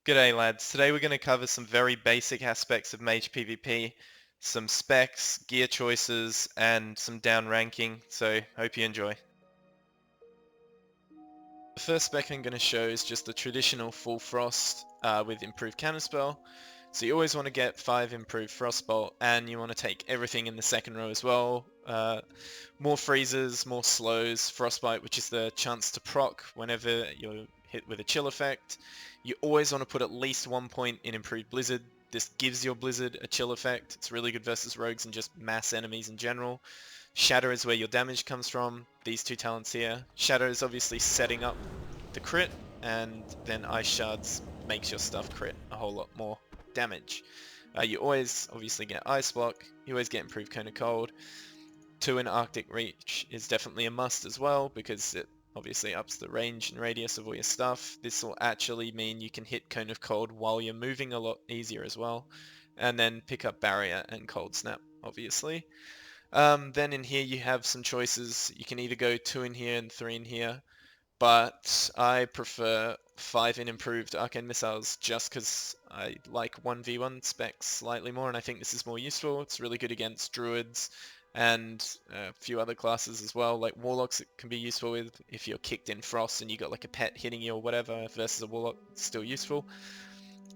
G'day lads, today we're going to cover some very basic aspects of Mage PvP, some specs, gear choices, and some downranking, so hope you enjoy. The first spec I'm going to show is just the traditional full frost with improved counterspell. So you always want to get 5 improved frostbolt, and you want to take everything in the second row as well. More freezes, more slows, frostbite, which is the chance to proc whenever you're hit with a chill effect. You always want to put at least 1 point in improved blizzard. This gives your blizzard a chill effect. It's really good versus rogues and just mass enemies in general. Shatter is where your damage comes from, these two talents here. Shatter is obviously setting up the crit, and then Ice Shards makes your stuff crit a whole lot more damage. You always obviously get Ice Block, you always get improved Cone of Cold. 2 in Arctic Reach is definitely a must as well, because it obviously ups the range and radius of all your stuff. This will actually mean you can hit Cone of Cold while you're moving a lot easier as well. And then pick up Barrier and Cold Snap, obviously. Then in here you have some choices. You can either go 2 in here and 3 in here, but I prefer 5 in improved Arcane Missiles just because I like 1v1 specs slightly more, and I think this is more useful. It's really good against Druids and a few other classes as well, like Warlocks it can be useful with if you're kicked in Frost and you got like a pet hitting you or whatever versus a Warlock, it's still useful.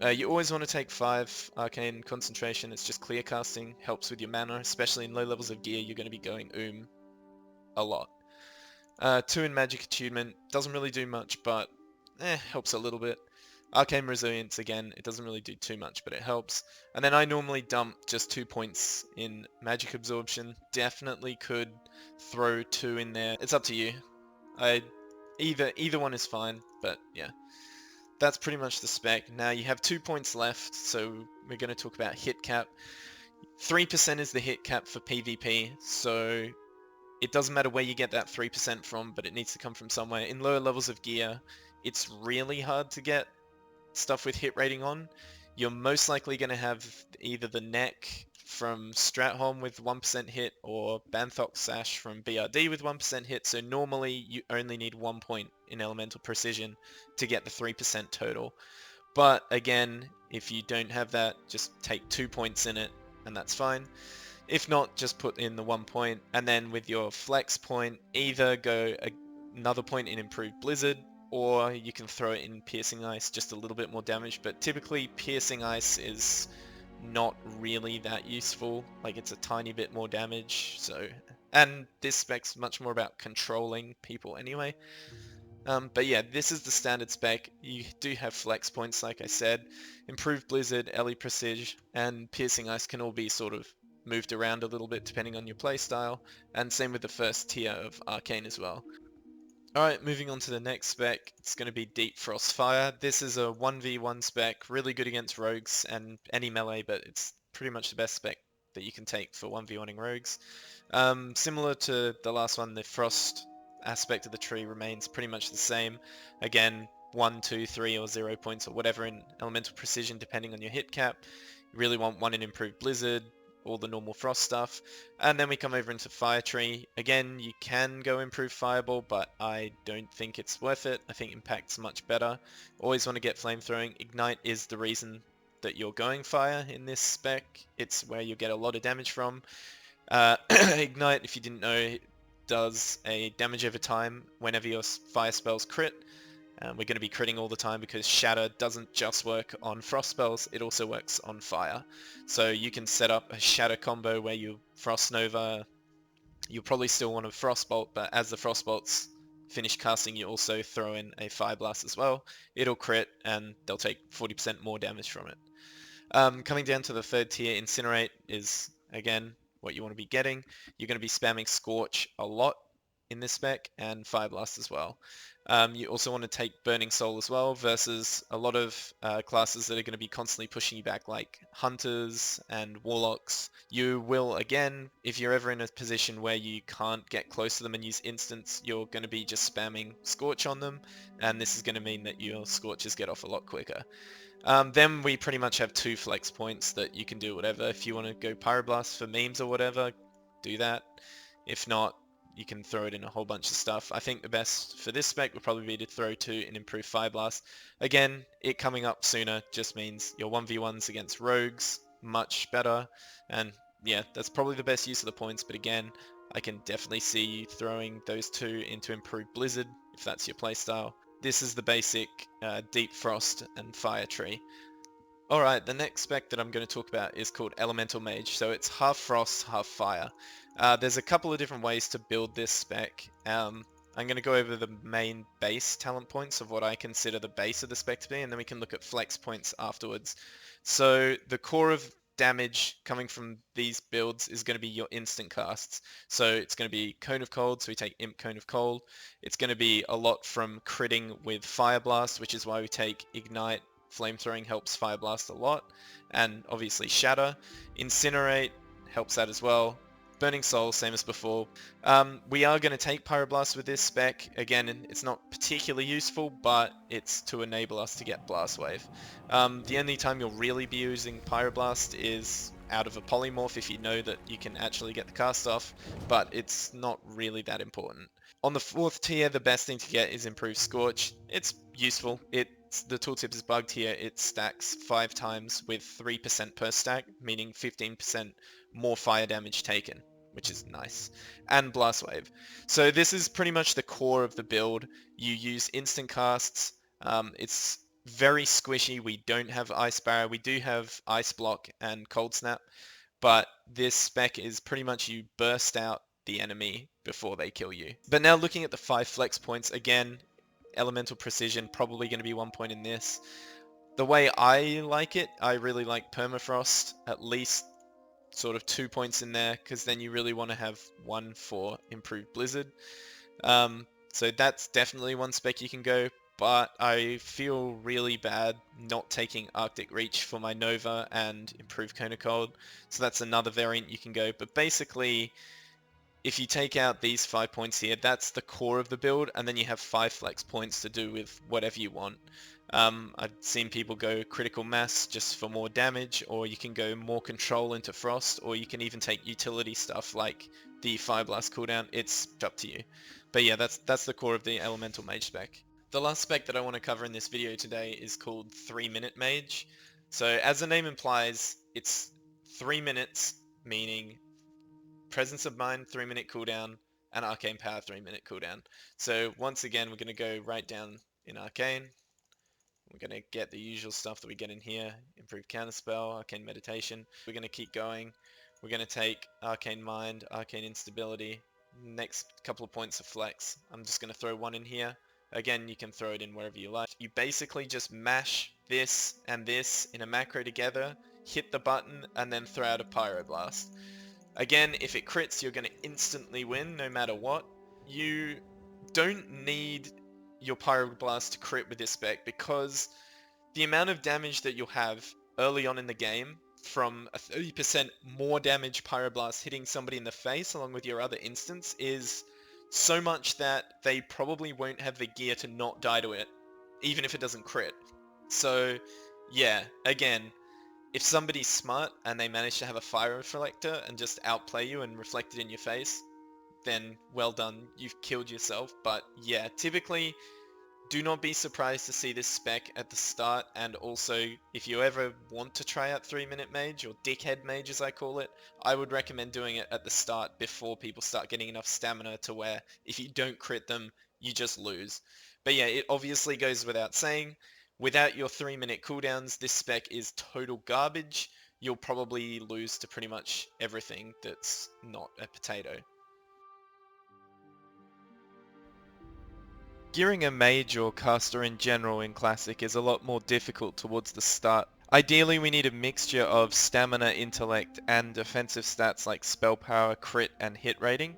You always want to take 5 Arcane Concentration, it's just clear casting, helps with your mana, especially in low levels of gear you're going to be going a lot. 2 in Magic Attunement, doesn't really do much, but helps a little bit. Arcane Resilience, again, it doesn't really do too much, but it helps. And then I normally dump just 2 points in Magic Absorption. Definitely could throw 2 in there. It's up to you. Either one is fine, but yeah. That's pretty much the spec. Now you have 2 points left, so we're going to talk about hit cap. 3% is the hit cap for PvP, so it doesn't matter where you get that 3% from, but it needs to come from somewhere. In lower levels of gear, it's really hard to get stuff with hit rating on. You're most likely going to have either the neck from Stratholm with 1% hit or Banthox Sash from BRD with 1% hit, so normally you only need 1 point in Elemental Precision to get the 3% total. But again, if you don't have that, just take 2 points in it and that's fine. If not, just put in the 1 point, and then with your flex point, either go another point in improved Blizzard, or you can throw it in Piercing Ice, just a little bit more damage, but typically Piercing Ice is not really that useful, like it's a tiny bit more damage, so, and this spec's much more about controlling people anyway. But yeah, this is the standard spec. You do have flex points, like I said. Improved Blizzard, Ele Prestige, and Piercing Ice can all be sort of moved around a little bit depending on your playstyle, and same with the first tier of Arcane as well. Alright, moving on to the next spec, it's going to be Deep Frost Fire. This is a 1v1 spec, really good against rogues and any melee, but it's pretty much the best spec that you can take for 1v1ing rogues. Similar to the last one, the Frost aspect of the tree remains pretty much the same. Again, 1, 2, 3 or 0 points or whatever in Elemental Precision depending on your hit cap. You really want 1 in Improved Blizzard, all the normal Frost stuff. And then we come over into Fire Tree. Again, you can go improve Fireball, but I don't think it's worth it. I think Impact's much better. Always want to get Flamethrowing. Ignite is the reason that you're going Fire in this spec. It's where you get a lot of damage from. Ignite, if you didn't know, does a damage over time whenever your fire spells crit. We're going to be critting all the time because Shatter doesn't just work on frost spells, it also works on fire. So you can set up a Shatter combo where you Frost Nova, you'll probably still want a Frostbolt, but as the Frostbolts finish casting, you also throw in a Fire Blast as well. It'll crit and they'll take 40% more damage from it. Coming down to the third tier, Incinerate is, again, what you want to be getting. You're going to be spamming Scorch a lot in this spec, and Fire Blast as well. You also want to take Burning Soul as well, versus a lot of classes that are going to be constantly pushing you back, like Hunters and Warlocks. You will, again, if you're ever in a position where you can't get close to them and use instants, you're going to be just spamming Scorch on them, and this is going to mean that your Scorches get off a lot quicker. Then we pretty much have 2 flex points that you can do whatever. If you want to go Pyroblast for memes or whatever, do that. If not, you can throw it in a whole bunch of stuff. I think the best for this spec would probably be to throw 2 in improved Fire Blast. Again, it coming up sooner just means your 1v1s against rogues much better, and yeah, that's probably the best use of the points. But again, I can definitely see you throwing those 2 into improved Blizzard if that's your playstyle. This is the basic Deep Frost and Fire tree. Alright, the next spec that I'm going to talk about is called Elemental Mage. So it's half frost, half fire. There's a couple of different ways to build this spec. I'm going to go over the main base talent points of what I consider the base of the spec to be, and then we can look at flex points afterwards. So the core of damage coming from these builds is going to be your instant casts. So it's going to be Cone of Cold, so we take Imp Cone of Cold. It's going to be a lot from critting with Fire Blast, which is why we take Ignite. Flamethrowing helps Fire Blast a lot, and obviously Shatter. Incinerate helps that as well. Burning Soul, same as before. We are going to take Pyroblast with this spec. Again, it's not particularly useful, but it's to enable us to get Blast Wave. The only time you'll really be using Pyroblast is out of a polymorph if you know that you can actually get the cast off, but it's not really that important. On the 4th tier, the best thing to get is Improved Scorch. It's useful. The tooltip is bugged here. It stacks 5 times with 3% per stack, meaning 15% more fire damage taken, which is nice. And Blast Wave. So this is pretty much the core of the build. You use instant casts. It's very squishy. We don't have Ice Barrier. We do have Ice Block and Cold Snap, but this spec is pretty much you burst out the enemy before they kill you. But now looking at the 5 flex points, again, Elemental Precision probably going to be 1 point in this. The way I like it, I really like Permafrost, at least sort of 2 points in there, because then you really want to have 1 for Improved Blizzard. So that's definitely one spec you can go, but I feel really bad not taking Arctic Reach for my Nova and Improved Cone of Cold, so that's another variant you can go. But basically, if you take out these 5 points here, that's the core of the build, and then you have 5 flex points to do with whatever you want. I've seen people go Critical Mass just for more damage, or you can go more control into Frost, or you can even take utility stuff like the Fire Blast cooldown. It's up to you. But yeah, that's the core of the Elemental Mage spec. The last spec that I want to cover in this video today is called 3-Minute Mage. So as the name implies, it's 3 minutes, meaning Presence of Mind 3-minute cooldown, and Arcane Power 3-minute cooldown. So once again, we're going to go right down in Arcane. We're going to get the usual stuff that we get in here. Improved Counterspell, Arcane Meditation. We're going to keep going. We're going to take Arcane Mind, Arcane Instability. Next couple of points of flex. I'm just going to throw 1 in here. Again, you can throw it in wherever you like. You basically just mash this and this in a macro together, hit the button, and then throw out a Pyroblast. Again, if it crits, you're going to instantly win no matter what. You don't need your Pyroblast to crit with this spec, because the amount of damage that you'll have early on in the game from a 30% more damage Pyroblast hitting somebody in the face along with your other instance is so much that they probably won't have the gear to not die to it, even if it doesn't crit. So yeah, again, if somebody's smart and they manage to have a fire reflector and just outplay you and reflect it in your face, then well done, you've killed yourself. But yeah, typically, do not be surprised to see this spec at the start, and also, if you ever want to try out 3-Minute Mage, or Dickhead Mage as I call it, I would recommend doing it at the start before people start getting enough stamina to where, if you don't crit them, you just lose. But yeah, it obviously goes without saying, without your 3-minute cooldowns, this spec is total garbage. You'll probably lose to pretty much everything that's not a potato. Gearing a mage or caster in general in Classic is a lot more difficult towards the start. Ideally, we need a mixture of stamina, intellect, and defensive stats like spell power, crit, and hit rating.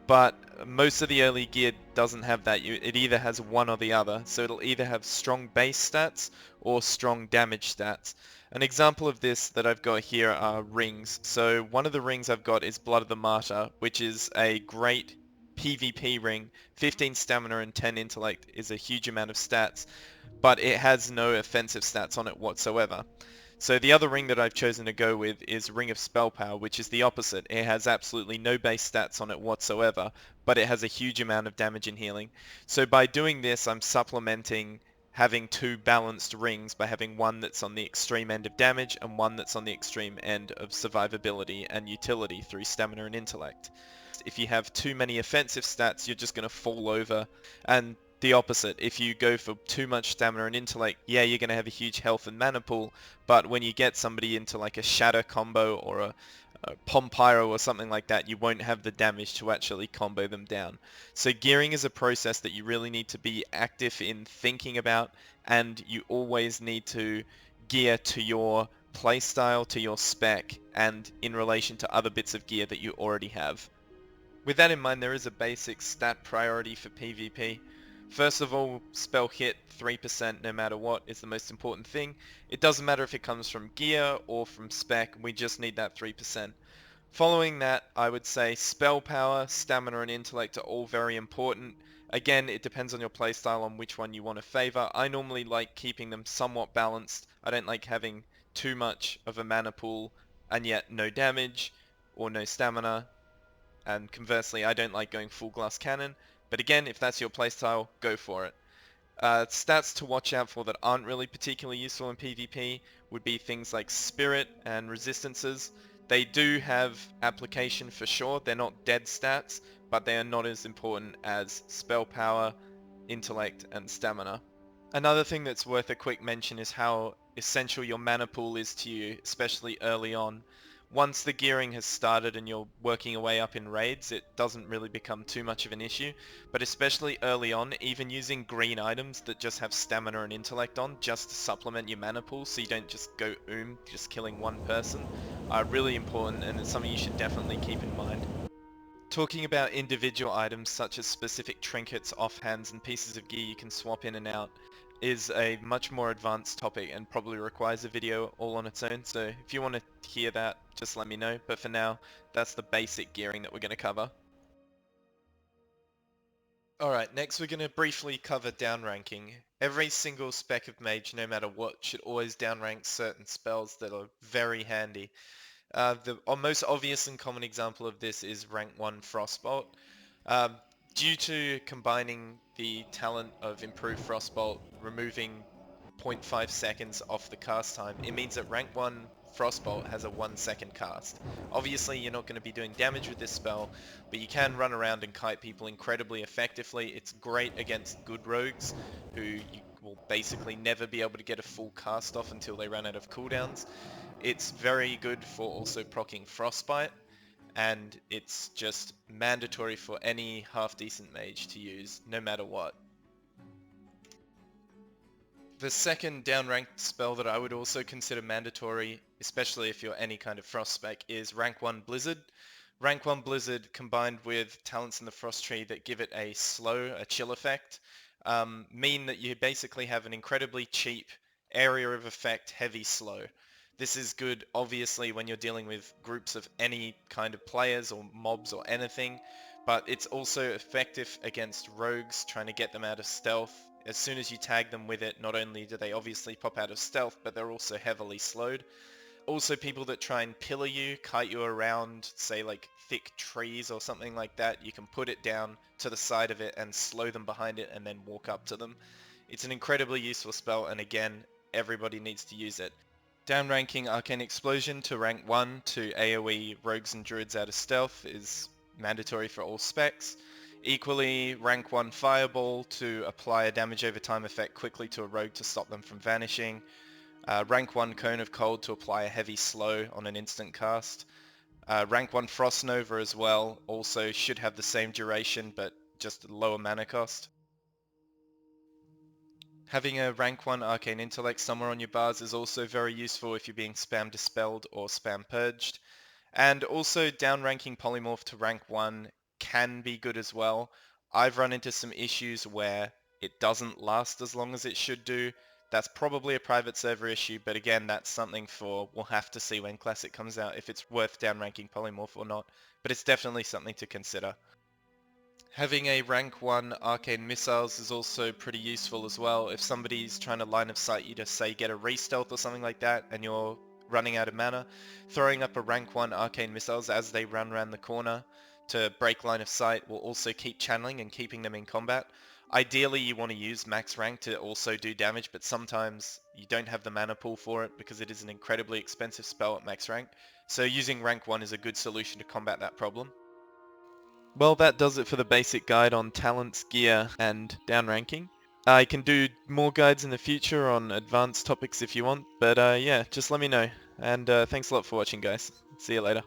But most of the early gear doesn't have that. It either has one or the other. So it'll either have strong base stats or strong damage stats. An example of this that I've got here are rings. So one of the rings I've got is Blood of the Martyr, which is a great PvP ring. 15 stamina and 10 intellect is a huge amount of stats, but it has no offensive stats on it whatsoever. So the other ring that I've chosen to go with is Ring of Spell Power, which is the opposite. It has absolutely no base stats on it whatsoever, but it has a huge amount of damage and healing. So by doing this, I'm supplementing having two balanced rings by having one that's on the extreme end of damage and one that's on the extreme end of survivability and utility through stamina and intellect. If you have too many offensive stats, you're just going to fall over. And the opposite, if you go for too much stamina and intellect, yeah, you're going to have a huge health and mana pool, but when you get somebody into like a shatter combo or a Pompyro or something like that, you won't have the damage to actually combo them down. So gearing is a process that you really need to be active in thinking about, and you always need to gear to your playstyle, to your spec, and in relation to other bits of gear that you already have. With that in mind, there is a basic stat priority for PvP. First of all, spell hit 3% no matter what is the most important thing. It doesn't matter if it comes from gear or from spec, we just need that 3%. Following that, I would say spell power, stamina and intellect are all very important. Again, it depends on your playstyle on which one you want to favor. I normally like keeping them somewhat balanced. I don't like having too much of a mana pool and yet no damage or no stamina, and conversely, I don't like going full glass cannon. But again, if that's your playstyle, go for it. Stats to watch out for that aren't really particularly useful in PvP would be things like Spirit and Resistances. They do have application for sure, they're not dead stats, but they are not as important as Spell Power, Intellect, and Stamina. Another thing that's worth a quick mention is how essential your mana pool is to you, especially early on. Once the gearing has started and you're working your way up in raids, it doesn't really become too much of an issue, but especially early on, even using green items that just have stamina and intellect on, just to supplement your mana pool so you don't just go just killing one person, are really important, and it's something you should definitely keep in mind. Talking about individual items such as specific trinkets, offhands, and pieces of gear you can swap in and out is a much more advanced topic and probably requires a video all on its own, so if you want to hear that, just let me know, but for now, that's the basic gearing that we're going to cover. Alright, next we're going to briefly cover downranking. Every single spec of Mage, no matter what, should always downrank certain spells that are very handy. The most obvious and common example of this is rank 1 Frostbolt. Um, Due to combining the talent of improved Frostbolt, removing zero point 0.5 seconds off the cast time, it means that rank 1 Frostbolt has a 1 second cast. Obviously you're not going to be doing damage with this spell, but you can run around and kite people incredibly effectively. It's great against good rogues who you will basically never be able to get a full cast off until they run out of cooldowns. It's very good for also proccing Frostbite, and it's just mandatory for any half-decent mage to use, no matter what. The second downranked spell that I would also consider mandatory, especially if you're any kind of Frost spec, is Rank 1 Blizzard. Rank 1 Blizzard combined with talents in the Frost tree that give it a chill effect, mean that you basically have an incredibly cheap area of effect heavy slow. This is good obviously when you're dealing with groups of any kind of players or mobs or anything, but it's also effective against rogues trying to get them out of stealth. As soon as you tag them with it, not only do they obviously pop out of stealth, but they're also heavily slowed. Also, people that try and pillar you, kite you around, say like thick trees or something like that, you can put it down to the side of it and slow them behind it and then walk up to them. It's an incredibly useful spell, and again, everybody needs to use it. Downranking Arcane Explosion to rank 1 to AoE Rogues and Druids out of stealth is mandatory for all specs. Equally, rank 1 Fireball to apply a damage over time effect quickly to a rogue to stop them from vanishing. Rank 1 Cone of Cold to apply a heavy slow on an instant cast. Rank 1 Frost Nova as well, also should have the same duration but just lower mana cost. Having a rank 1 Arcane Intellect somewhere on your bars is also very useful if you're being spam Dispelled or spam Purged. And also downranking Polymorph to rank 1 can be good as well. I've run into some issues where it doesn't last as long as it should do. That's probably a private server issue, but again, that's something we'll have to see when Classic comes out if it's worth downranking Polymorph or not. But it's definitely something to consider. Having a rank 1 arcane missiles is also pretty useful as well. If somebody's trying to line of sight you to say get a re-stealth or something like that and you're running out of mana, throwing up a rank 1 arcane missiles as they run around the corner to break line of sight will also keep channeling and keeping them in combat. Ideally you want to use max rank to also do damage, but sometimes you don't have the mana pool for it because it is an incredibly expensive spell at max rank. So using rank 1 is a good solution to combat that problem. Well, that does it for the basic guide on talents, gear, and downranking. I can do more guides in the future on advanced topics if you want, but yeah, just let me know. And thanks a lot for watching, guys. See you later.